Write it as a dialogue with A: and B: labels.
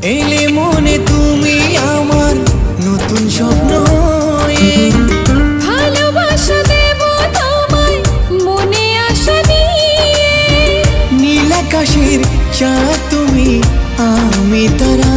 A: এলে মনে তুমি আমার নতুন স্বপ্ন হয়ে।
B: ভালোবাসা দেব তোমায় মনে আশা নিয়ে।
A: নীল আকাশের চাঁদ তুমি, আমি তারা।